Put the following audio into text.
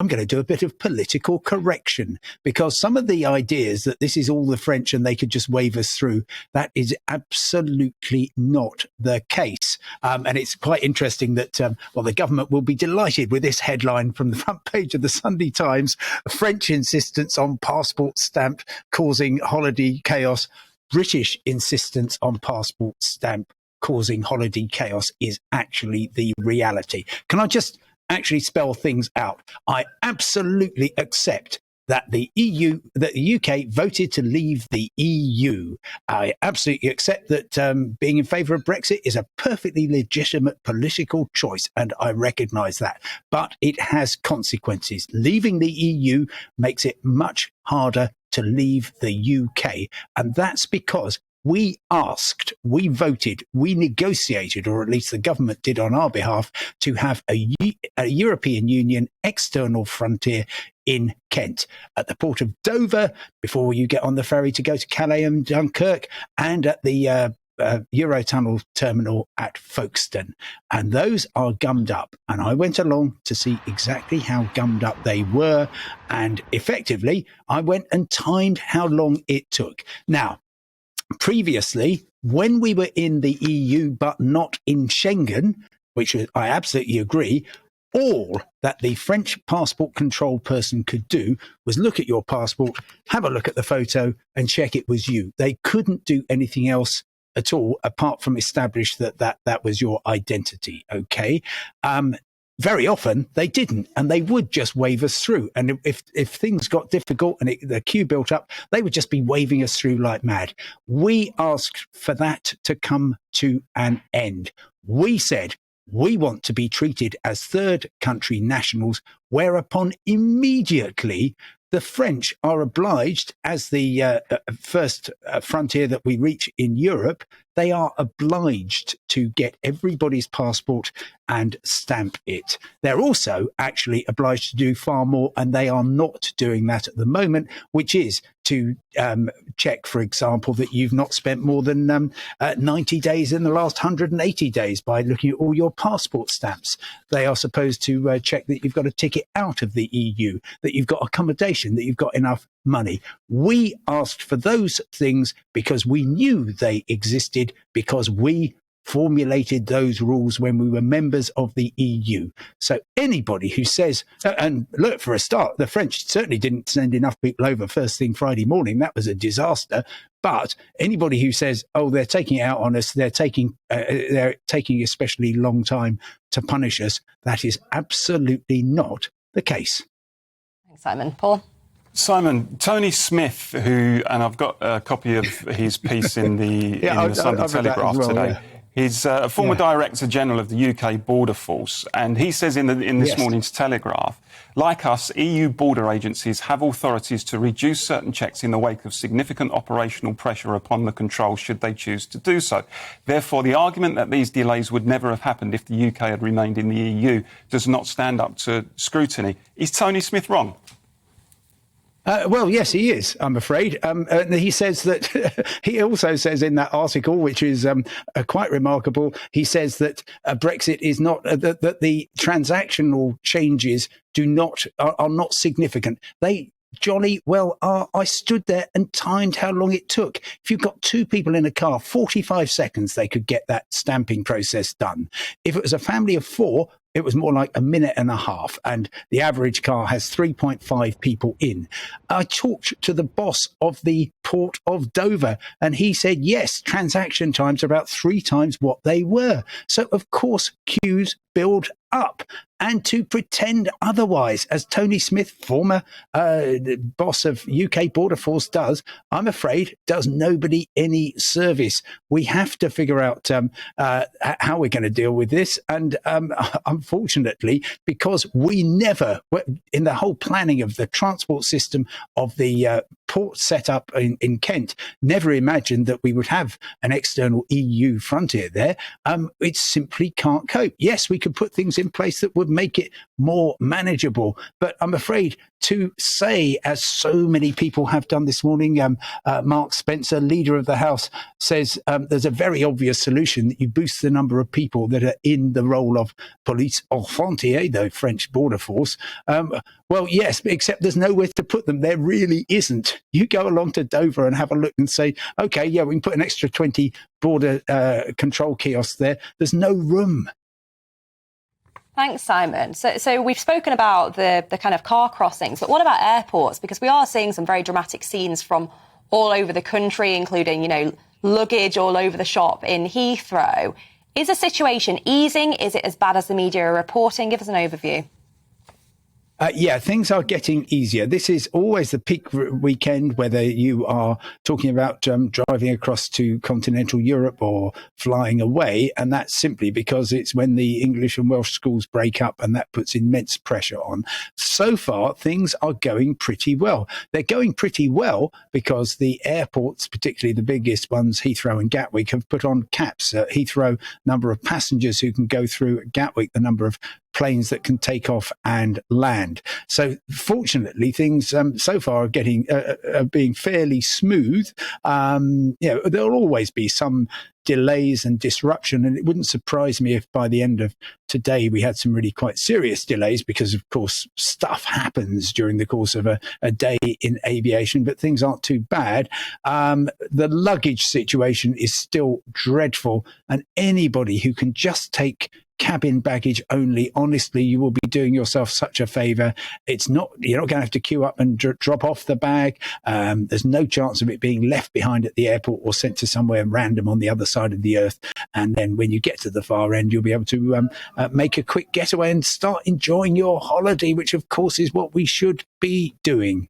I'm going to do a bit of political correction, because some of the ideas that this is all the French and they could just wave us through, that is absolutely not the case. And it's quite interesting that, the government will be delighted with this headline from the front page of the Sunday Times: French insistence on passport stamp causing holiday chaos. British insistence on passport stamp causing holiday chaos is actually the reality. Can I just actually spell things out? I absolutely accept that the UK voted to leave the EU. I absolutely accept that being in favour of Brexit is a perfectly legitimate political choice, and I recognise that. But it has consequences. Leaving the EU makes it much harder to leave the UK, and that's because we asked, we voted, we negotiated, or at least the government did on our behalf, to have a European Union external frontier in Kent, at the port of Dover, before you get on the ferry to go to Calais and Dunkirk, and at the Eurotunnel terminal at Folkestone. And those are gummed up. And I went along to see exactly how gummed up they were. And effectively, I went and timed how long it took. Now, previously, when we were in the EU but not in Schengen, which I absolutely agree, all that the French passport control person could do was look at your passport, have a look at the photo, and check it was you. They couldn't do anything else at all apart from establish that was your identity. Okay. Very often they didn't, and they would just wave us through. And if things got difficult and the queue built up, they would just be waving us through like mad. We asked for that to come to an end. We said we want to be treated as third country nationals, whereupon immediately the French are obliged, as the first frontier that we reach in Europe, they are obliged to get everybody's passport and stamp it. They're also actually obliged to do far more, and they are not doing that at the moment, which is to check, for example, that you've not spent more than 90 days in the last 180 days by looking at all your passport stamps. They are supposed to check that you've got a ticket out of the EU, that you've got accommodation, that you've got enough money. We asked for those things because we knew they existed, because we formulated those rules when we were members of the EU. So anybody who says, and look, for a start, the French certainly didn't send enough people over first thing Friday morning. That was a disaster. But anybody who says, oh, they're taking it out on us, they're taking especially long time to punish us, that is absolutely not the case. Thanks, Simon. Paul? Simon, Tony Smith, and I've got a copy of his piece in the Sunday Telegraph today. Yeah. He's a former Director General of the UK Border Force, and he says in this morning's Telegraph, like us, EU border agencies have authorities to reduce certain checks in the wake of significant operational pressure upon the control should they choose to do so. Therefore, the argument that these delays would never have happened if the UK had remained in the EU does not stand up to scrutiny. Is Tony Smith wrong? Well, yes, he is, I'm afraid. He says that he also says in that article, which is quite remarkable, he says that Brexit is not, that the transactional changes are not significant. They jolly well are. I stood there and timed how long it took. If you've got two people in a car, 45 seconds, they could get that stamping process done. If it was a family of four, it was more like a minute and a half, and the average car has 3.5 people in. I talked to the boss of the port of Dover, and he said, yes, transaction times are about 3 times what they were. So, of course, queues build up. And to pretend otherwise, as Tony Smith, former boss of UK Border Force, does, I'm afraid, does nobody any service. We have to figure out how we're going to deal with this. And unfortunately, because we never, in the whole planning of the transport system of the port set up in Kent, never imagined that we would have an external EU frontier there. It simply can't cope. Yes, we could put things in place that would would make it more manageable. But I'm afraid to say, as so many people have done this morning, Mark Spencer, leader of the House, says there's a very obvious solution, that you boost the number of people that are in the role of police aux frontières, the French border force. Well, yes, except there's nowhere to put them. There really isn't. You go along to Dover and have a look and say, okay, yeah, we can put an extra 20 border control kiosks there. There's no room. Thanks, Simon. So we've spoken about the kind of car crossings, but what about airports? Because we are seeing some very dramatic scenes from all over the country, including, you know, luggage all over the shop in Heathrow. Is the situation easing? Is it as bad as the media are reporting? Give us an overview. Yeah, things are getting easier. This is always the peak weekend, whether you are talking about driving across to continental Europe or flying away. And that's simply because it's when the English and Welsh schools break up, and that puts immense pressure on. So far, things are going pretty well. They're going pretty well because the airports, particularly the biggest ones, Heathrow and Gatwick, have put on caps. Heathrow, number of passengers who can go through. Gatwick, the number of planes that can take off and land. So fortunately, things so far are getting being fairly smooth. You know, there'll always be some delays and disruption, and it wouldn't surprise me if by the end of today we had some really quite serious delays, because of course stuff happens during the course of a day in aviation, but things aren't too bad. The luggage situation is still dreadful, and anybody who can just take cabin baggage only, honestly, you will be doing yourself such a favor. You're not going to have to queue up and drop off the bag. There's no chance of it being left behind at the airport or sent to somewhere random on the other side of the earth. And then when you get to the far end, you'll be able to make a quick getaway and start enjoying your holiday, which of course is what we should be doing.